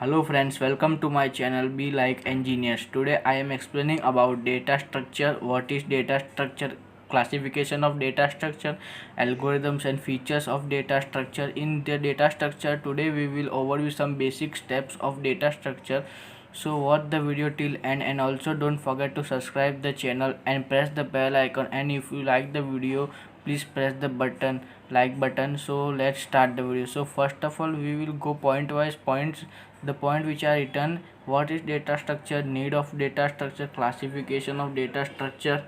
Hello friends, welcome to my channel Be Like Engineers. Today I am explaining about data structure, what is data structure, classification of data structure, algorithms and features of data structure. In the data structure, today we will overview some basic steps of data structure. So watch the video till end and also don't forget to subscribe the channel and press the bell icon, and if you like the video please press the like button. So let's start the video. So first of all we will go point wise points, the point which are written: what is data structure, need of data structure, classification of data structure,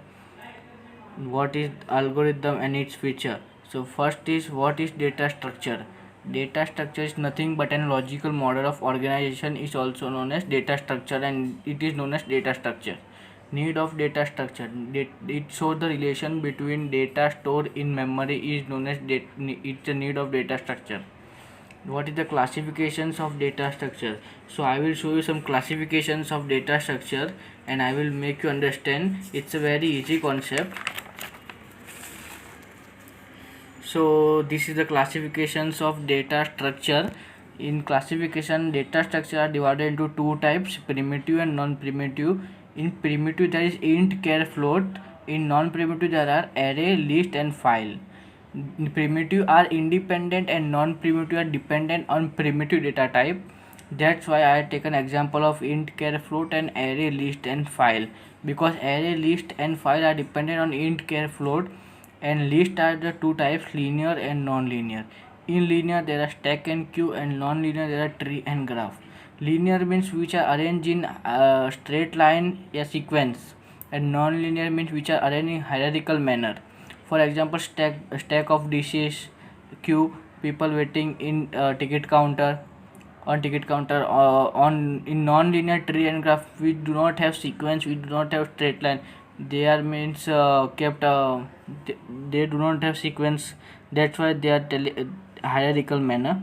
what is algorithm and its feature. So first is, what is data structure? Data structure is nothing but an logical model of organization, is also known as data structure, and it is known as data structure. Need of data structure: it shows the relation between data stored in memory, is known as it's a need of data structure. What is the classifications of data structure? So I will show you some classifications of data structure and I will make you understand. It's a very easy concept. So this is the classifications of data structure. In classification, data structure are divided into two types: primitive and non-primitive. In primitive there is int, char, float. In non-primitive there are array, list and file. Primitive are independent and non-primitive are dependent on primitive data type. That's why I take an example of int, char, float and array, list and file, because array, list and file are dependent on int, char, float, and list are the two types, linear and non-linear. In linear there are stack and queue, and non-linear there are tree and graph. Linear means which are arranged in straight line, a sequence, and non-linear means which are arranged in hierarchical manner. For example, stack of dishes, queue, people waiting in ticket counter, on in non-linear tree and graph we do not have sequence, we do not have straight line. They are means kept they do not have sequence, that's why they are hierarchical manner.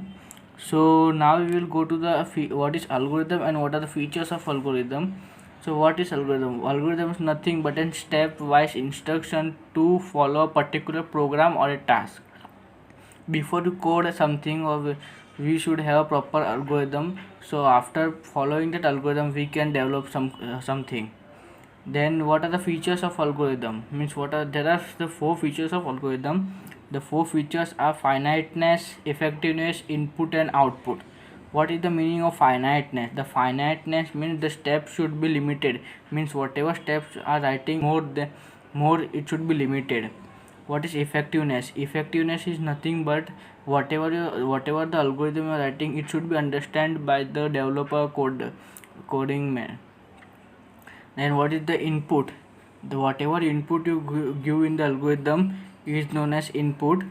So now we will go to the what is algorithm and what are the features of algorithm. So what is algorithm? Algorithm is nothing but a stepwise instruction to follow a particular program or a task. Before you code something, or we should have a proper algorithm. So after following that algorithm we can develop something. Then what are the features of algorithm? Means what are, there are the four features of algorithm. The four features are finiteness, effectiveness, input and output. What is the meaning of finiteness? The finiteness means the steps should be limited, means whatever steps are writing more it should be limited. What is effectiveness? Effectiveness is nothing but whatever the algorithm you are writing, it should be understood by the developer coding man. Then what is the input? The whatever input you give in the algorithm is known as input.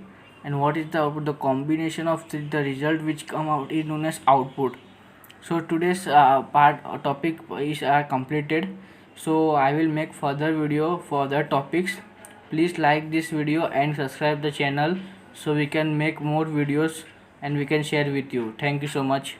And what is the output? The combination of the result which come out is known as output. So today's topic is completed. So I will make further video for the topics. Please like this video and subscribe the channel so we can make more videos and we can share with you. Thank you so much.